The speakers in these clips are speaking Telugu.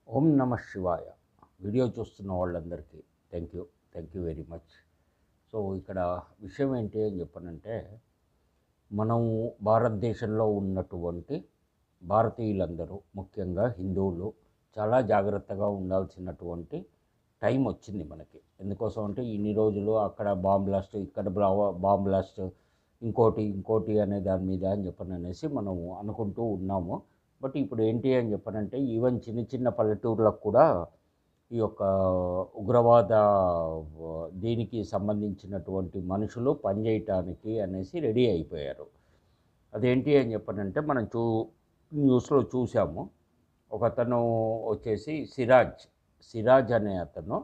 ఓం నమ శివాయ. వీడియో చూస్తున్న వాళ్ళందరికీ thank you very much. So ఇక్కడ విషయం ఏంటి అని చెప్పనంటే, మనం భారతదేశంలో ఉన్నటువంటి భారతీయులందరూ, ముఖ్యంగా హిందువులు, చాలా జాగ్రత్తగా ఉండాల్సినటువంటి టైం వచ్చింది మనకి. ఎందుకోసం అంటే ఇన్ని రోజులు అక్కడ బాంబ్ బ్లాస్ట్, ఇక్కడ బాంబ్ బ్లాస్ట్, ఇంకోటి అనే దాని మీద అని చెప్పననేసి మనం అనుకుంటూ ఉన్నాము. బట్ ఇప్పుడు ఏంటి అని చెప్పనంటే, ఈవెన్ చిన్న చిన్న పల్లెటూర్లకు కూడా ఈ యొక్క ఉగ్రవాద దీనికి సంబంధించినటువంటి మనుషులు పనిచేయటానికి అనేసి రెడీ అయిపోయారు. అదేంటి అని చెప్పనంటే, మనం న్యూస్లో చూసాము. ఒకతను వచ్చేసి సిరాజ్ అనే అతను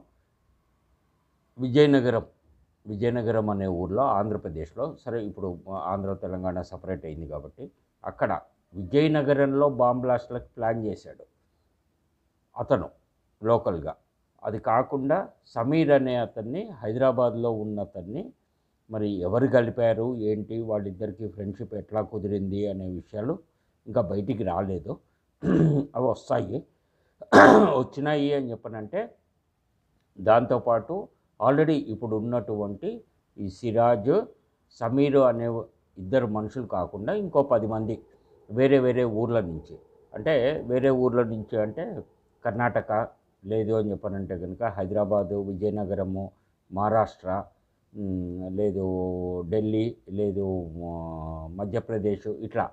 విజయనగరం అనే ఊర్లో, ఆంధ్రప్రదేశ్లో, సరే ఇప్పుడు ఆంధ్ర తెలంగాణ సపరేట్ అయింది కాబట్టి అక్కడ విజయనగరంలో బాంబ్ బ్లాస్ట్లకు ప్లాన్ చేశాడు అతను లోకల్గా. అది కాకుండా సమీర్ అనే అతన్ని, హైదరాబాద్లో ఉన్న అతన్ని, మరి ఎవరు కలిపారు ఏంటి, వాళ్ళిద్దరికీ ఫ్రెండ్షిప్ ఎట్లా కుదిరింది అనే విషయాలు ఇంకా బయటికి రాలేదు. అవి వచ్చినాయి అని చెప్పనంటే, దాంతోపాటు ఆల్రెడీ ఇప్పుడు ఉన్నటువంటి ఈ సిరాజ్, సమీర్ అనే ఇద్దరు మనుషులు కాకుండా ఇంకో 10 మంది వేరే ఊర్ల నుంచి, వేరే ఊర్ల నుంచి అంటే కర్ణాటక, లేదు అని చెప్పనంటే కనుక హైదరాబాదు, విజయనగరము, మహారాష్ట్ర, లేదు ఢిల్లీ, లేదు మధ్యప్రదేశ్, ఇట్లా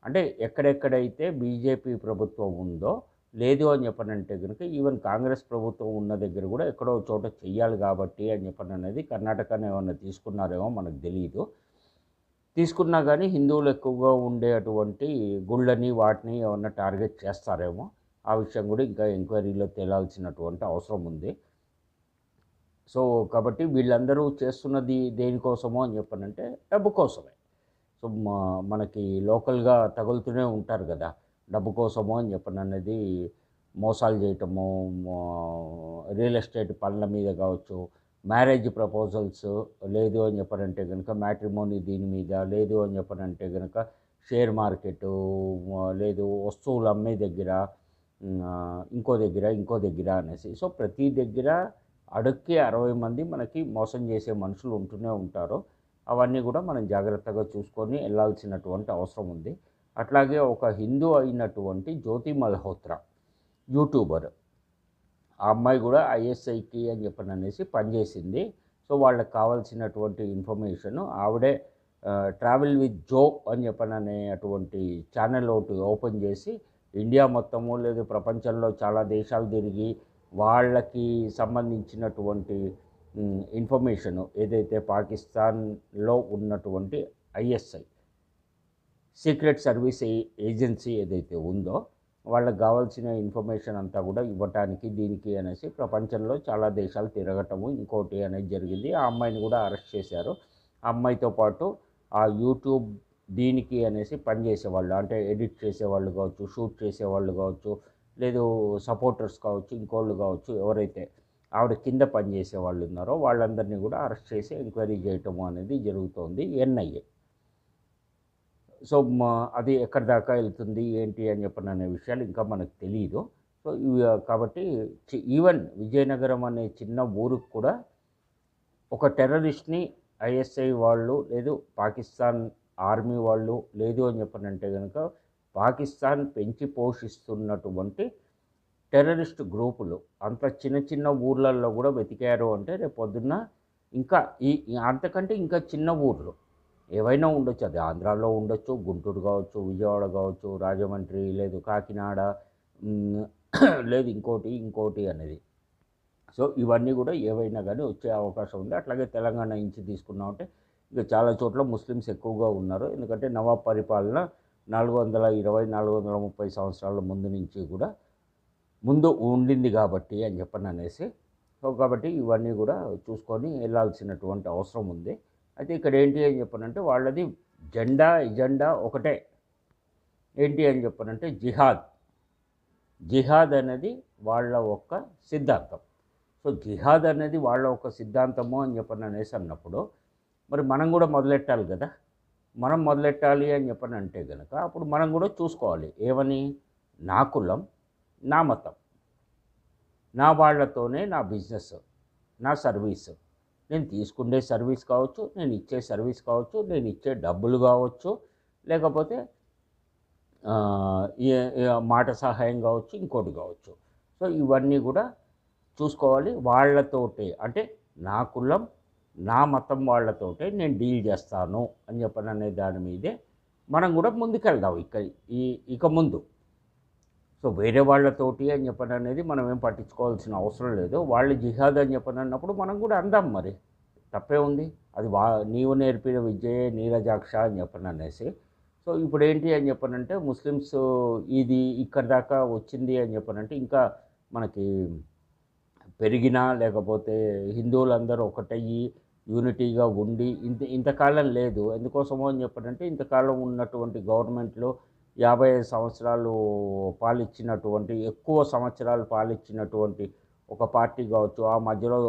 అంటే ఎక్కడెక్కడైతే బీజేపీ ప్రభుత్వం ఉందో, లేదు అని చెప్పనంటే కనుక ఈవెన్ కాంగ్రెస్ ప్రభుత్వం ఉన్న దగ్గర కూడా ఎక్కడో చోట చెయ్యాలి కాబట్టి అని చెప్పననేది కర్ణాటకను ఏమన్నా తీసుకున్నారేమో మనకు తెలియదు. తీసుకున్నా కానీ హిందువులు ఎక్కువగా ఉండే అటువంటి గుళ్ళని వాటిని ఏమన్నా టార్గెట్ చేస్తారేమో, ఆ విషయం కూడా ఇంకా ఎంక్వైరీలో తేలాల్సినటువంటి అవసరం ఉంది. సో కాబట్టి వీళ్ళందరూ చేస్తున్నది దేనికోసమో అని చెప్పనంటే డబ్బు కోసమే. సో మనకి లోకల్గా తగులుతూనే ఉంటారు కదా, డబ్బు కోసమో అని చెప్పననేది మోసాలు చేయటము, రియల్ ఎస్టేట్ పనుల మీద కావచ్చు, మ్యారేజ్ ప్రపోజల్స్, లేదు అని చెప్పనంటే కనుక మ్యాట్రిమోనీ దీని మీద, లేదు అని చెప్పనంటే కనుక షేర్ మార్కెటు, లేదు వస్తువులు అమ్మే దగ్గర, ఇంకో దగ్గర అనేసి. సో ప్రతి దగ్గర అడుక్కి 60 మంది మనకి మోసం చేసే మనుషులు ఉంటూనే ఉంటారు. అవన్నీ కూడా మనం జాగ్రత్తగా చూసుకొని వెళ్ళాల్సినటువంటి అవసరం ఉంది. అట్లాగే ఒక హిందూ అయినటువంటి జ్యోతి మల్హోత్రా, యూట్యూబర్, ఆ అమ్మాయి కూడా ఐఎస్ఐకి అని చెప్పననేసి పనిచేసింది. సో వాళ్ళకి కావాల్సినటువంటి ఇన్ఫర్మేషను ఆవిడే ట్రావెల్ విత్ జో అని చెప్పననే అటువంటి ఛానల్ ఒకటి ఓపెన్ చేసి ఇండియా మొత్తము, లేదు ప్రపంచంలో చాలా దేశాలు తిరిగి వాళ్ళకి సంబంధించినటువంటి ఇన్ఫర్మేషను ఏదైతే పాకిస్తాన్లో ఉన్నటువంటి ఐఎస్ఐ, సీక్రెట్ సర్వీస్ ఏజెన్సీ ఏదైతే ఉందో, వాళ్ళకి కావాల్సిన ఇన్ఫర్మేషన్ అంతా కూడా ఇవ్వటానికి దీనికి అనేసి ప్రపంచంలో చాలా దేశాలు తిరగటము ఇంకోటి అనేది జరిగింది. ఆ అమ్మాయిని కూడా అరెస్ట్ చేశారు. ఆ అమ్మాయితో పాటు ఆ యూట్యూబ్ దీనికి అనేసి పనిచేసేవాళ్ళు, అంటే ఎడిట్ చేసేవాళ్ళు కావచ్చు, షూట్ చేసేవాళ్ళు కావచ్చు, లేదు సపోర్టర్స్ కావచ్చు, ఇంకోళ్ళు కావచ్చు, ఎవరైతే ఆవిడ కింద పనిచేసే వాళ్ళు ఉన్నారో వాళ్ళందరినీ కూడా అరెస్ట్ చేసి ఎంక్వైరీ చేయటము అనేది జరుగుతోంది ఎన్ఐఏ. సో అది ఎక్కడి దాకా వెళ్తుంది ఏంటి అని చెప్పననే విషయాలు ఇంకా మనకు తెలియదు. సో కాబట్టి ఈవెన్ విజయనగరం అనే చిన్న ఊరికి కూడా ఒక టెర్రరిస్ట్ని ఐఎస్ఐ వాళ్ళు, లేదు పాకిస్తాన్ ఆర్మీ వాళ్ళు, లేదు అని చెప్పనంటే కనుక పాకిస్తాన్ పెంచి పోషిస్తున్నటువంటి టెర్రరిస్ట్ గ్రూపులు అంత చిన్న ఊర్లలో కూడా వెతికారు అంటే రేపు పొద్దున్న ఇంకా అంతకంటే ఇంకా చిన్న ఊర్లు ఏవైనా ఉండొచ్చు. అది ఆంధ్రాలో ఉండొచ్చు, గుంటూరు కావచ్చు, విజయవాడ కావచ్చు, రాజమండ్రి, లేదు కాకినాడ, లేదు ఇంకోటి అనేది. సో ఇవన్నీ కూడా ఏవైనా కానీ వచ్చే అవకాశం ఉంది. అట్లాగే తెలంగాణ నుంచి తీసుకున్నామంటే ఇక చాలా చోట్ల ముస్లిమ్స్ ఎక్కువగా ఉన్నారు. ఎందుకంటే నవాబ్ పరిపాలన 420-430 సంవత్సరాల ముందు నుంచి కూడా ఉండింది కాబట్టి అని చెప్పననేసి. సో కాబట్టి ఇవన్నీ కూడా చూసుకొని వెళ్ళాల్సినటువంటి అవసరం ఉంది. అయితే ఇక్కడ ఏంటి అని చెప్పనంటే, వాళ్ళది ఎజెండా ఒకటే. ఏంటి అని చెప్పనంటే జిహాద్ అనేది వాళ్ళ ఒక్క సిద్ధాంతం. సో జిహాద్ అనేది వాళ్ళ ఒక సిద్ధాంతము అని చెప్పననేసి అన్నప్పుడు మరి మనం కూడా మొదలెట్టాలి కదా. మనం మొదలెట్టాలి అని చెప్పనంటే కనుక అప్పుడు మనం కూడా చూసుకోవాలి ఏమని, నా కులం నా మతం, నా వాళ్ళతోనే నా బిజినెస్, నా సర్వీస్, నేను తీసుకునే సర్వీస్ కావచ్చు, నేను ఇచ్చే సర్వీస్ కావచ్చు, నేను ఇచ్చే డబ్బులు కావచ్చు, లేకపోతే మాట సహాయం కావచ్చు, ఇంకోటి కావచ్చు. సో ఇవన్నీ కూడా చూసుకోవాలి. వాళ్ళతోటే అంటే నా కులం, నా మతం వాళ్ళతోటే నేను డీల్ చేస్తాను అని చెప్పననే దాని మీదే మనం కూడా ముందుకెళ్దాం ఇక ముందు. సో వేరే వాళ్ళతోటి అని చెప్పని అనేది మనం ఏం పట్టించుకోవాల్సిన అవసరం లేదు. వాళ్ళు జిహాద్ అని చెప్పని అన్నప్పుడు మనం కూడా అందాం, మరి తప్పే ఉంది. అది నీవు నేర్పిన విద్యయే నీరజాక్ష అని చెప్పని అనేసి. సో ఇప్పుడు ఏంటి అని చెప్పనంటే ముస్లిమ్స్ ఇది ఇక్కడి దాకా వచ్చింది అని చెప్పనంటే ఇంకా మనకి పెరిగినా, లేకపోతే హిందువులందరూ ఒకటయ్యి యూనిటీగా ఉండి ఇంతకాలం లేదు. ఎందుకోసమో అని చెప్పనంటే ఇంతకాలం ఉన్నటువంటి గవర్నమెంట్లో 55 సంవత్సరాలు పాలిచ్చినటువంటి, ఎక్కువ సంవత్సరాలు పాలిచ్చినటువంటి ఒక పార్టీ కావచ్చు, ఆ మధ్యలో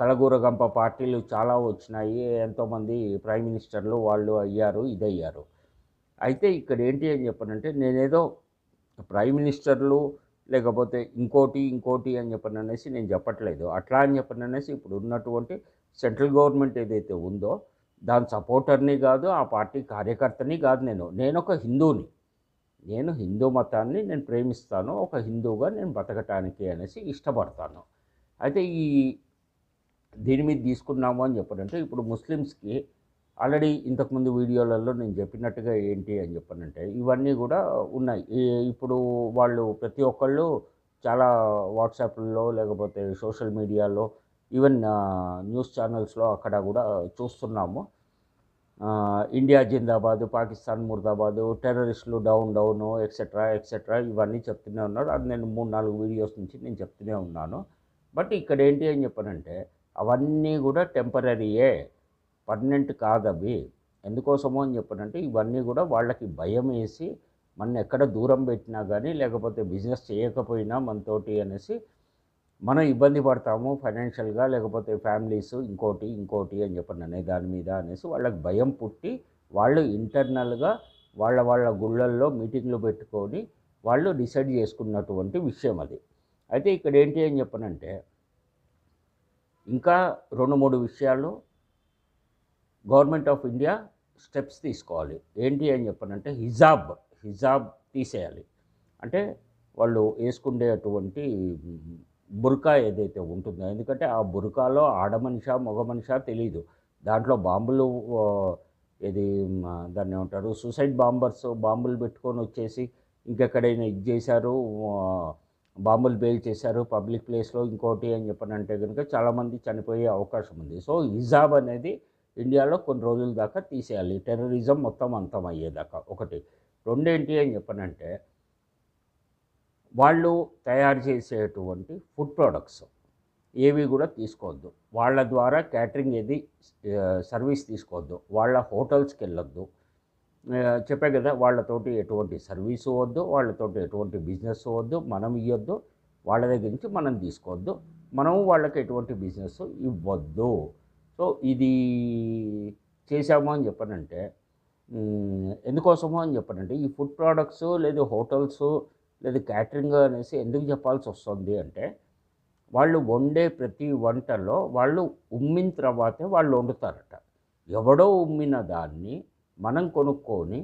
కలగూరగంప పార్టీలు చాలా వచ్చినాయి, ఎంతోమంది ప్రైమ్ మినిస్టర్లు వాళ్ళు అయ్యారు, ఇదయ్యారు. అయితే ఇక్కడ ఏంటి అని చెప్పనంటే నేనేదో ప్రైమ్ మినిస్టర్లు లేకపోతే ఇంకోటి అని చెప్పననేసి నేను చెప్పట్లేదు. అట్లా అని చెప్పననేసి ఇప్పుడు ఉన్నటువంటి సెంట్రల్ గవర్నమెంట్ ఏదైతే ఉందో దాని సపోర్టర్ని కాదు, ఆ పార్టీ కార్యకర్తని కాదు. నేను ఒక హిందువుని, నేను హిందూ మతాన్ని నేను ప్రేమిస్తాను, ఒక హిందువుగా నేను బతకటానికి అనేసి ఇష్టపడతాను. అయితే దీని మీద తీసుకున్నాము అని చెప్పనంటే ఇప్పుడు ముస్లిమ్స్కి ఆల్రెడీ ఇంతకుముందు వీడియోలలో నేను చెప్పినట్టుగా ఏంటి అని చెప్పనంటే ఇవన్నీ కూడా ఉన్నాయి. ఇప్పుడు వాళ్ళు ప్రతి ఒక్కళ్ళు చాలా వాట్సాప్లో లేకపోతే సోషల్ మీడియాలో ఈవెన్ న్యూస్ ఛానల్స్లో అక్కడ కూడా చూస్తున్నాము. ఇండియా జిందాబాద్, పాకిస్తాన్ ముర్దాబాదు, టెర్రరిస్టులు డౌను ఎక్సెట్రా ఇవన్నీ చెప్తూనే ఉన్నారు. అది నేను 3-4 వీడియోస్ నుంచి నేను చెప్తూనే ఉన్నాను. బట్ ఇక్కడ ఏంటి అని చెప్పనంటే అవన్నీ కూడా టెంపరరీయే, పర్మనెంట్ కాదవి. ఎందుకోసమో అని చెప్పనంటే ఇవన్నీ కూడా వాళ్ళకి భయం వేసి మన ఎక్కడ దూరం పెట్టినా కానీ, లేకపోతే బిజినెస్ చేయకపోయినా మనతోటి అనేసి మనం ఇబ్బంది పడతాము ఫైనాన్షియల్గా, లేకపోతే ఫ్యామిలీస్ ఇంకోటి అని చెప్పని అనే దాని మీద అనేసి వాళ్ళకి భయం పుట్టి వాళ్ళు ఇంటర్నల్గా వాళ్ళ గుళ్ళల్లో మీటింగ్లు పెట్టుకొని వాళ్ళు డిసైడ్ చేసుకున్నటువంటి విషయం అది. అయితే ఇక్కడ ఏంటి అని చెప్పనంటే ఇంకా 2-3 విషయాలు గవర్నమెంట్ ఆఫ్ ఇండియా స్టెప్స్ తీసుకోవాలి. ఏంటి అని చెప్పనంటే హిజాబ్ తీసేయాలి. అంటే వాళ్ళు వేసుకునేటువంటి బుర్కా ఏదైతే ఉంటుందో, ఎందుకంటే ఆ బుర్కాలో ఆడ మనిషా మగ మనిషా తెలీదు. దాంట్లో బాంబులు దాన్ని ఏమంటారు, సూసైడ్ బాంబులు పెట్టుకొని వచ్చేసి ఇంకెక్కడైనా ఇది చేశారు, బాంబులు బేల్ చేశారు పబ్లిక్ ప్లేస్లో ఇంకోటి అని చెప్పనంటే కనుక చాలామంది చనిపోయే అవకాశం ఉంది. సో హిజాబ్ అనేది ఇండియాలో కొన్ని రోజుల దాకా తీసేయాలి, టెర్రరిజం మొత్తం అంతమయ్యేదాకా. ఒకటి. రెండేంటి అని చెప్పనంటే వాళ్ళు తయారు చేసేటువంటి ఫుడ్ ప్రోడక్ట్స్ ఏవి కూడా తీసుకోవద్దు. వాళ్ళ ద్వారా క్యాటరింగ్ సర్వీస్ తీసుకోవద్దు. వాళ్ళ హోటల్స్కి వెళ్ళొద్దు. చెప్పే కదా, వాళ్ళతోటి ఎటువంటి సర్వీసు వద్దు, వాళ్ళతోటి ఎటువంటి బిజినెస్ వద్దు, మనం ఇవ్వద్దు, వాళ్ళ దగ్గర నుంచి మనం తీసుకోవద్దు, మనము వాళ్ళకి ఎటువంటి బిజినెస్ ఇవ్వద్దు. సో ఇది చేశాము అని చెప్పనంటే ఎందుకోసమో అని చెప్పనంటే ఈ ఫుడ్ ప్రోడక్ట్స్ లేదు హోటల్స్ లేదు క్యాటరింగ్ అనేసి ఎందుకు చెప్పాల్సి వస్తుంది అంటే వాళ్ళు వండే ప్రతి వంటలో వాళ్ళు ఉమ్మిన తర్వాతే వాళ్ళు వండుతారట. ఎవడో ఉమ్మిన దాన్ని మనం కొనుక్కొని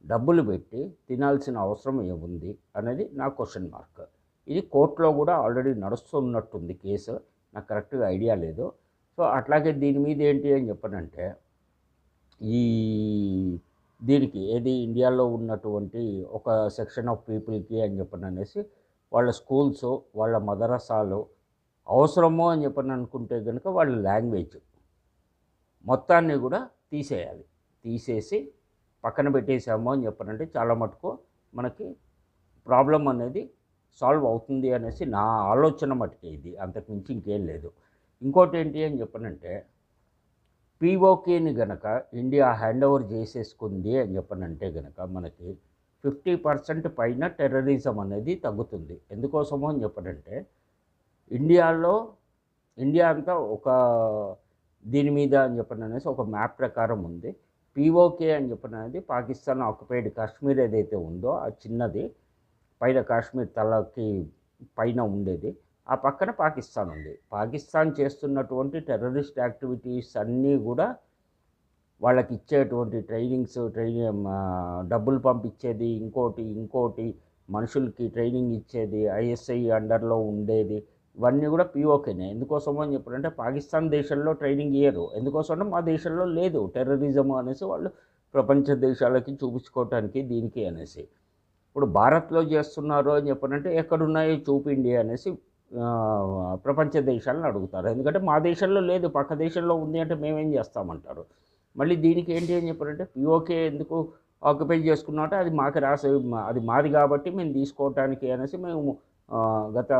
డబ్బులు పెట్టి తినాల్సిన అవసరం ఏముంది అనేది నా క్వశ్చన్ మార్క్. ఇది కోర్టులో కూడా ఆల్రెడీ నడుస్తున్నట్టుంది కేసు, నాకు కరెక్ట్గా ఐడియా లేదు. సో అట్లాగే దీని మీద ఏంటి అని చెప్పనంటే దీనికి ఇండియాలో ఉన్నటువంటి ఒక సెక్షన్ ఆఫ్ పీపుల్కి అని చెప్పననేసి వాళ్ళ స్కూల్స్, వాళ్ళ మదరసాలు అవసరమో అని చెప్పని అనుకుంటే కనుక వాళ్ళ లాంగ్వేజ్ మొత్తాన్ని కూడా తీసేసి పక్కన పెట్టేసాము అని చెప్పనంటే చాలా మటుకు మనకి ప్రాబ్లం అనేది సాల్వ్ అవుతుంది అనేసి నా ఆలోచన మటుకే. ఇది అంతకుమించి ఇంకేం లేదు. ఇంకోటి ఏంటి అని చెప్పనంటే పీఓకేని గనక ఇండియా హ్యాండ్ ఓవర్ చేసేసుకుంది అని చెప్పనంటే గనక మనకి 50% పైన టెర్రరిజం అనేది తగ్గుతుంది. ఎందుకోసమో అని చెప్పనంటే ఇండియా అంతా ఒక దీని మీద అని చెప్పననేసి ఒక మ్యాప్ ప్రకారం ఉంది. పీఓకే అని చెప్పననేది పాకిస్తాన్ ఆక్యుపైడ్ కాశ్మీర్ ఏదైతే ఉందో ఆ చిన్నది పైన కాశ్మీర్ తలకి పైన ఉండేది, ఆ పక్కన పాకిస్తాన్ ఉంది. పాకిస్తాన్ చేస్తున్నటువంటి టెర్రరిస్ట్ యాక్టివిటీస్ అన్నీ కూడా వాళ్ళకి ఇచ్చేటువంటి డబ్బులు పంపించేది, ఇంకోటి మనుషులకి ట్రైనింగ్ ఇచ్చేది, ఐఎస్ఐ అండర్లో ఉండేది, ఇవన్నీ కూడా పీఓకేనే. ఎందుకోసమో అని చెప్పారంటే పాకిస్తాన్ దేశంలో ట్రైనింగ్ ఇయ్యరు. ఎందుకోసం మా దేశంలో లేదు టెర్రరిజం అనేసి వాళ్ళు ప్రపంచ దేశాలకి చూపించుకోవటానికి దీనికి అనేసి. ఇప్పుడు భారత్లో చేస్తున్నారు అని చెప్పారంటే ఎక్కడున్నాయో చూపిండి అనేసి ప్రపంచ దేశాలను అడుగుతారు. ఎందుకంటే మా దేశంలో లేదు, పక్క దేశంలో ఉంది అంటే మేమేం చేస్తామంటారు. మళ్ళీ దీనికి ఏంటి అని చెప్పారంటే పీఓకే ఎందుకు ఆక్యుపై చేసుకున్నా అంటే అది మాది కాబట్టి మేము తీసుకోవటానికి అనేసి మేము గత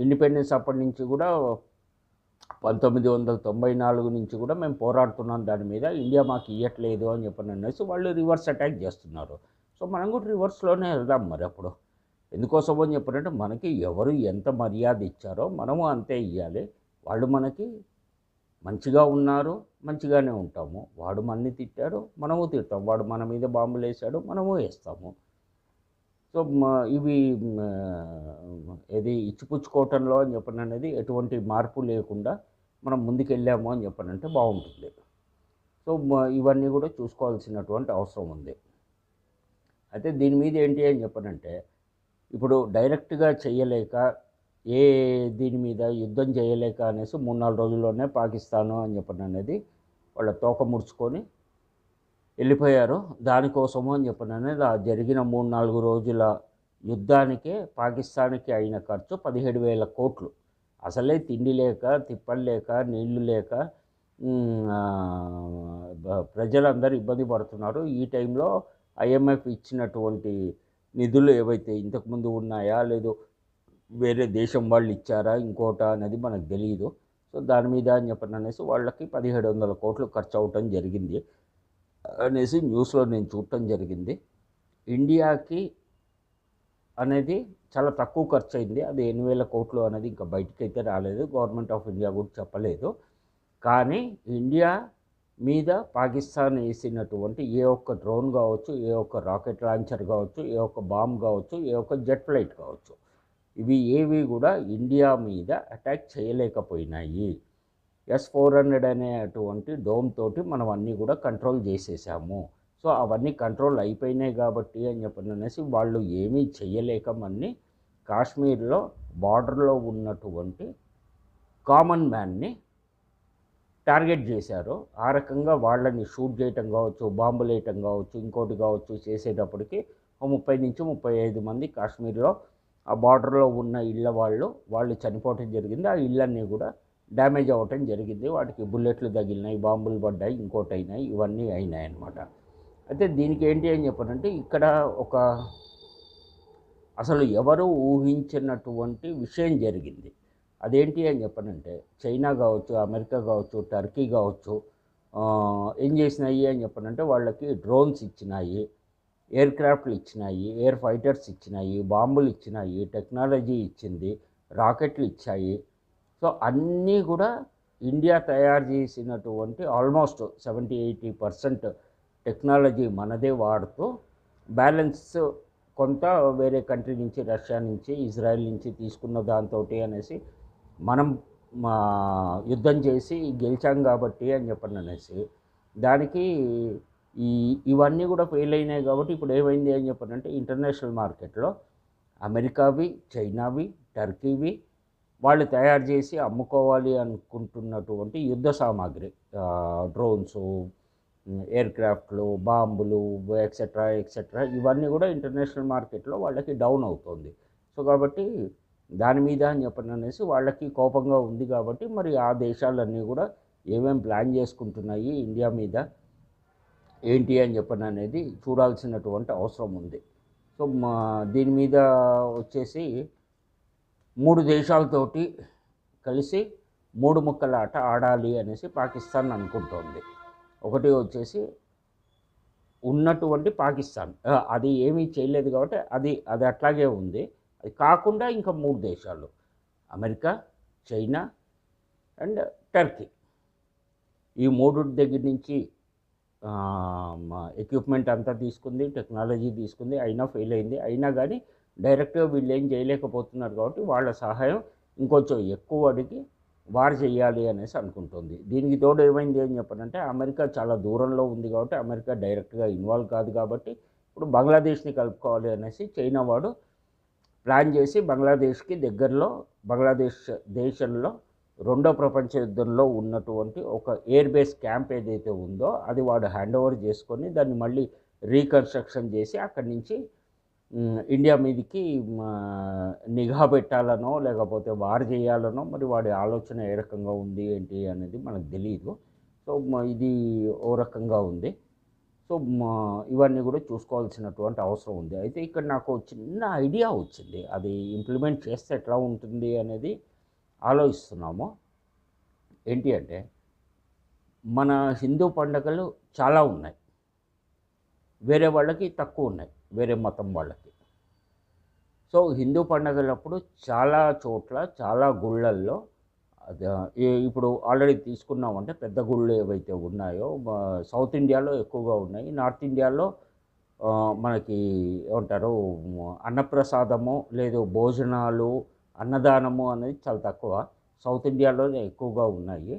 ఇండిపెండెన్స్ అప్పటి నుంచి కూడా 1994 నుంచి కూడా మేము పోరాడుతున్నాం దాని మీద, ఇండియా మాకు ఇవ్వట్లేదు అని చెప్పని అనేసి వాళ్ళు రివర్స్ అటాక్ చేస్తున్నారు. సో మనం కూడా రివర్స్లోనే వెళ్దాం మరి అప్పుడు. ఎందుకోసం అని చెప్పారంటే మనకి ఎవరు ఎంత మర్యాద ఇచ్చారో మనము అంతే ఇవ్వాలి. వాళ్ళు మనకి మంచిగా ఉన్నారు, మంచిగానే ఉంటాము. వాడు మనని తిట్టాడు, మనము తిడతాం. వాడు మన మీద బాంబులు వేసాడు, మనము వేస్తాము. సో ఇవి ఏది ఇచ్చిపుచ్చుకోవటంలో అని చెప్పని అనేది ఎటువంటి మార్పు లేకుండా మనం ముందుకెళ్ళాము అని చెప్పనంటే బాగుంటుంది. సో ఇవన్నీ కూడా చూసుకోవాల్సినటువంటి అవసరం ఉంది. అయితే దీని మీద ఏంటి అని చెప్పనంటే ఇప్పుడు డైరెక్ట్గా చేయలేక దీని మీద యుద్ధం చేయలేక అనేసి 3-4 రోజుల్లోనే పాకిస్తాను అని చెప్పని అనేది వాళ్ళ తోక ముడుచుకొని వెళ్ళిపోయారు. దానికోసము అని చెప్పని అనేది ఆ జరిగిన 3-4 రోజుల యుద్ధానికే పాకిస్తాన్కి అయిన ఖర్చు 17,000 కోట్లు. అసలే తిండి లేక, తిప్పలు లేక, నీళ్లు లేక ప్రజలందరూ ఇబ్బంది పడుతున్నారు. ఈ టైంలో ఐఎంఎఫ్ ఇచ్చినటువంటి నిధులు ఏవైతే ఇంతకుముందు ఉన్నాయా లేదు వేరే దేశం వాళ్ళు ఇచ్చారా ఇంకోట అనేది మనకు తెలియదు. సో దాని మీద అని చెప్పని అనేసి వాళ్ళకి 1700 కోట్లు ఖర్చు అవటం జరిగింది అనేసి న్యూస్లో నేను చూడటం జరిగింది. ఇండియాకి అనేది చాలా తక్కువ ఖర్చు అయింది. అది 8,000 కోట్లు అనేది ఇంకా బయటకైతే రాలేదు, గవర్నమెంట్ ఆఫ్ ఇండియా కూడా చెప్పలేదు. కానీ ఇండియా మీద పాకిస్తాన్ వేసినటువంటి ఏ ఒక్క డ్రోన్ కావచ్చు, ఏ ఒక్క రాకెట్ లాంచర్ కావచ్చు, ఏ ఒక్క బాంబ్ కావచ్చు, ఏ ఒక్క జెట్ ఫ్లైట్ కావచ్చు, ఇవి ఏవి కూడా ఇండియా మీద అటాక్ చేయలేకపోయినాయి. S-400 అనేటువంటి డోమ్ తోటి మనం అన్నీ కూడా కంట్రోల్ చేసేసాము. సో అవన్నీ కంట్రోల్ అయిపోయినాయి కాబట్టి అని చెప్పని అనేసి వాళ్ళు ఏమీ చేయలేక మన్ని కాశ్మీర్లో బార్డర్లో ఉన్నటువంటి కామన్ మ్యాన్ని టార్గెట్ చేశారు. ఆ రకంగా వాళ్ళని షూట్ చేయటం కావచ్చు, బాంబులు వేయటం కావచ్చు, ఇంకోటి కావచ్చు చేసేటప్పటికి 30-35 మంది కాశ్మీర్లో ఆ బార్డర్లో ఉన్న ఇళ్ళ వాళ్ళు చనిపోవటం జరిగింది. ఆ ఇళ్ళన్నీ కూడా డ్యామేజ్ అవ్వటం జరిగింది. వాటికి బుల్లెట్లు తగిలినాయి, బాంబులు పడ్డాయి, ఇంకోటి అయినాయి, ఇవన్నీ అయినాయి అన్నమాట. అయితే దీనికి ఏంటి అని చెప్పారంటే ఇక్కడ అసలు ఎవరు ఊహించినటువంటి విషయం జరిగింది. అదేంటి అని చెప్పనంటే చైనా కావచ్చు, అమెరికా కావచ్చు, టర్కీ కావచ్చు ఏం చేసినాయి అని చెప్పనంటే వాళ్ళకి డ్రోన్స్ ఇచ్చినాయి, ఎయిర్ క్రాఫ్ట్లు ఇచ్చినాయి, ఎయిర్ ఫైటర్స్ ఇచ్చినాయి, బాంబులు ఇచ్చినాయి, టెక్నాలజీ ఇచ్చింది, రాకెట్లు ఇచ్చాయి. సో అన్నీ కూడా ఇండియా తయారు చేసినటువంటి ఆల్మోస్ట్ 70-80% టెక్నాలజీ మనదే వాడుతూ బ్యాలెన్స్ కొంత వేరే కంట్రీ నుంచి, రష్యా నుంచి, ఇజ్రాయెల్ నుంచి తీసుకున్న దాంతో అనేసి మనం యుద్ధం చేసి గెలిచాం కాబట్టి అని చెప్పండి అనేసి దానికి ఇవన్నీ కూడా ఫెయిల్ అయినాయి. కాబట్టి ఇప్పుడు ఏమైంది అని చెప్పారంటే ఇంటర్నేషనల్ మార్కెట్లో అమెరికావి, చైనావి, టర్కీవి వాళ్ళు తయారు చేసి అమ్ముకోవాలి అనుకుంటున్నటువంటి యుద్ధ సామాగ్రి, డ్రోన్స్, ఎయిర్ క్రాఫ్ట్లు, బాంబులు, ఎక్సెట్రా ఇవన్నీ కూడా ఇంటర్నేషనల్ మార్కెట్లో వాళ్ళకి డౌన్ అవుతుంది. సో కాబట్టి దాని మీద అని చెప్పని అనేసి వాళ్ళకి కోపంగా ఉంది. కాబట్టి మరి ఆ దేశాలన్నీ కూడా ఏమేమి ప్లాన్ చేసుకుంటున్నాయి ఇండియా మీద ఏంటి అని చెప్పని అనేది చూడాల్సినటువంటి అవసరం ఉంది. సో దీని మీద వచ్చేసి 3 దేశాలతోటి కలిసి 3 ముక్కల ఆట ఆడాలి అనేసి పాకిస్తాన్ అనుకుంటోంది. ఒకటి వచ్చేసి ఉన్నటువంటి పాకిస్తాన్ అది ఏమీ చేయలేదు కాబట్టి అది అట్లాగే ఉంది. అది కాకుండా ఇంకా 3 దేశాలు అమెరికా, చైనా అండ్ టర్కీ. ఈ 3 దగ్గర నుంచి ఎక్విప్మెంట్ అంతా తీసుకుంది, టెక్నాలజీ తీసుకుంది, అయినా ఫెయిల్ అయింది. అయినా కానీ డైరెక్ట్గా వీళ్ళు ఏం చేయలేకపోతున్నారు కాబట్టి వాళ్ళ సహాయం ఇంకొంచెం ఎక్కువ అడిగి వారు చేయాలి అనేసి అనుకుంటుంది. దీనికి తోడు ఏమైంది అని చెప్పనంటే అమెరికా చాలా దూరంలో ఉంది కాబట్టి అమెరికా డైరెక్ట్గా ఇన్వాల్వ్ కాదు కాబట్టి ఇప్పుడు బంగ్లాదేశ్ని కలుపుకోవాలి అనేసి చైనా వాడు ప్లాన్ చేసి బంగ్లాదేశ్కి దగ్గరలో బంగ్లాదేశ్ దేశంలో రెండో ప్రపంచ యుద్ధంలో ఉన్నటువంటి ఒక ఎయిర్ బేస్ క్యాంప్ ఏదైతే ఉందో అది వాడు హ్యాండ్ ఓవర్ చేసుకొని దాన్ని మళ్ళీ రీకన్స్ట్రక్షన్ చేసి అక్కడి నుంచి ఇండియా మీదకి నిఘా పెట్టాలనో లేకపోతే వారు చేయాలనో మరి వాడి ఆలోచన ఏ రకంగా ఉంది ఏంటి అనేది మనకు తెలియదు. సో ఇది ఓ రకంగా ఉంది. సో ఇవన్నీ కూడా చూసుకోవాల్సినటువంటి అవసరం ఉంది. అయితే ఇక్కడ నాకు చిన్న ఐడియా వచ్చింది, అది ఇంప్లిమెంట్ చేస్తే ఎట్లా ఉంటుంది అనేది ఆలోచిస్తున్నాము. ఏంటి అంటే మన హిందూ పండుగలు చాలా ఉన్నాయి, వేరే వాళ్ళకి తక్కువ ఉన్నాయి, వేరే మతం వాళ్ళకి. సో హిందూ పండుగలప్పుడు చాలా చోట్ల చాలా గుళ్ళల్లో ఇప్పుడు ఆల్రెడీ తీసుకున్నామంటే పెద్ద గుళ్ళు ఏవైతే ఉన్నాయో సౌత్ ఇండియాలో ఎక్కువగా ఉన్నాయి. నార్త్ ఇండియాలో మనకి ఏమంటారు అన్నప్రసాదము లేదు భోజనాలు అన్నదానము అనేది చాలా తక్కువ. సౌత్ ఇండియాలోనే ఎక్కువగా ఉన్నాయి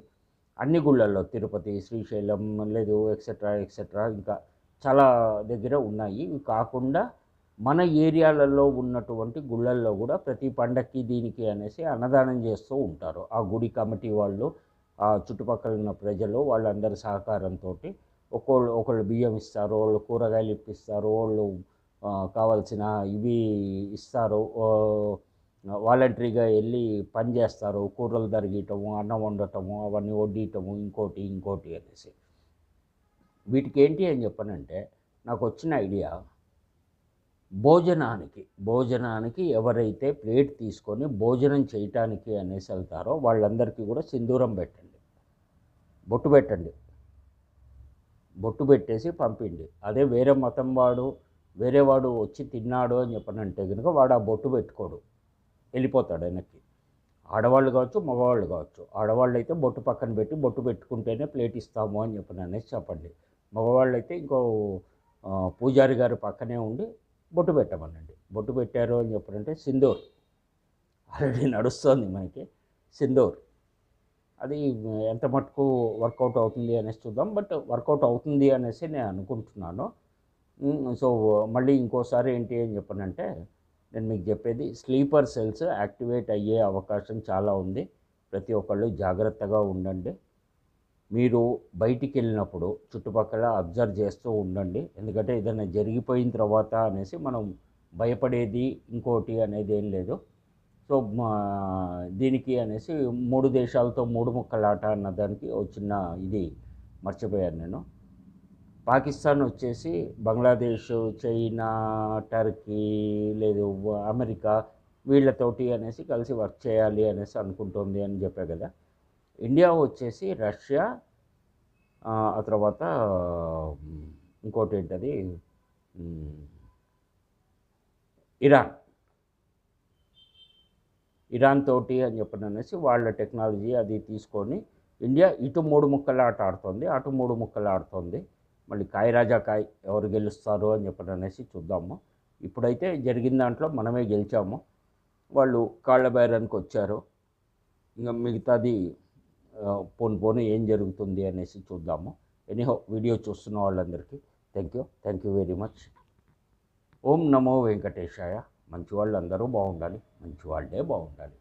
అన్ని గుళ్ళల్లో, తిరుపతి, శ్రీశైలం లేదు ఎక్సెట్రా ఎక్సెట్రా ఇంకా చాలా దగ్గర ఉన్నాయి. ఇవి కాకుండా మన ఏరియాలలో ఉన్నటువంటి గుళ్ళల్లో కూడా ప్రతి పండక్కి దీనికి అనేసి అన్నదానం చేస్తూ ఉంటారు. ఆ గుడి కమిటీ వాళ్ళు, ఆ చుట్టుపక్కల ఉన్న ప్రజలు వాళ్ళందరి సహకారంతో ఒకళ్ళు బియ్యం ఇస్తారు, వాళ్ళు కూరగాయలు ఇప్పిస్తారు, వాళ్ళు కావాల్సిన ఇవి ఇస్తారు, వాలంటరీగా వెళ్ళి పని చేస్తారు, కూరలు తరిగటము, అన్నం వండటము, అవన్నీ వడ్డీయటము, ఇంకోటి అనేసి. వీటికి ఏంటి అని చెప్పనంటే నాకు వచ్చిన ఐడియా, భోజనానికి ఎవరైతే ప్లేట్ తీసుకొని భోజనం చేయటానికి అనేసి వెళ్తారో వాళ్ళందరికీ కూడా సింధూరం పెట్టండి, బొట్టు పెట్టేసి పంపిండి. అదే వేరే మతం వేరేవాడు వచ్చి తిన్నాడు అని చెప్పనంటే కనుక వాడు ఆ బొట్టు పెట్టుకోడు, వెళ్ళిపోతాడు వెనక్కి. ఆడవాళ్ళు కావచ్చు, మగవాళ్ళు కావచ్చు. ఆడవాళ్ళు అయితే బొట్టు పక్కన పెట్టి బొట్టు పెట్టుకుంటేనే ప్లేట్ ఇస్తాము అని అనేసి చెప్పండి. మగవాళ్ళు అయితే ఇంకో పూజారి గారు పక్కనే ఉండి బొట్టు పెట్టమనండి. బొట్టు పెట్టారు అని చెప్పారంటే సింధూర్ ఆల్రెడీ నడుస్తుంది మనకి సింధూర్. అది ఎంత మటుకు వర్కౌట్ అవుతుంది అనేసి చూద్దాం, బట్ వర్కౌట్ అవుతుంది అనేసి నేను అనుకుంటున్నాను. సో మళ్ళీ ఇంకోసారి ఏంటి అని చెప్పనంటే నేను మీకు చెప్పేది, స్లీపర్ సెల్స్ యాక్టివేట్ అయ్యే అవకాశం చాలా ఉంది. ప్రతి ఒక్కళ్ళు జాగ్రత్తగా ఉండండి. మీరు బయటికి వెళ్ళినప్పుడు చుట్టుపక్కల అబ్జర్వ్ చేస్తూ ఉండండి. ఎందుకంటే ఏదైనా జరిగిపోయిన తర్వాత అనేసి మనం భయపడేది ఇంకోటి అనేది ఏం లేదు. సో దీనికి అనేసి 3 దేశాలతో 3 ముక్కలాట అన్నదానికి చిన్న ఇది మర్చిపోయాను నేను. పాకిస్తాన్ వచ్చేసి బంగ్లాదేశ్, చైనా, టర్కీ లేదు అమెరికా వీళ్ళతోటి అనేసి కలిసి వర్క్ చేయాలి అనేసి అనుకుంటుంది అని చెప్పా కదా. ఇండియా వచ్చేసి రష్యా, ఆ తర్వాత ఇంకోటి ఏంటది ఇరాన్ తోటి అని చెప్పననేసి వాళ్ళ టెక్నాలజీ అది తీసుకొని ఇండియా ఇటు 3 ముక్కలు ఆట ఆడుతుంది, అటు 3 ముక్కలు ఆడుతుంది. మళ్ళీ కాయ్ రాజా కాయ్ ఎవరు గెలుస్తారు అని చెప్పననేసి చూద్దాము. ఇప్పుడైతే జరిగిన దాంట్లో మనమే గెలిచాము, వాళ్ళు కాళ్ళ బేరానికి వచ్చారు. ఇంకా మిగతాది పోను ఏం జరుగుతుంది అనేసి చూద్దాము. ఎనీహో వీడియో చూస్తున్న వాళ్ళందరికీ థ్యాంక్ యూ వెరీ మచ్. ఓం నమో వెంకటేశాయ. మంచి వాళ్ళందరూ బాగుండాలి, మంచి వాళ్ళే బాగుండాలి.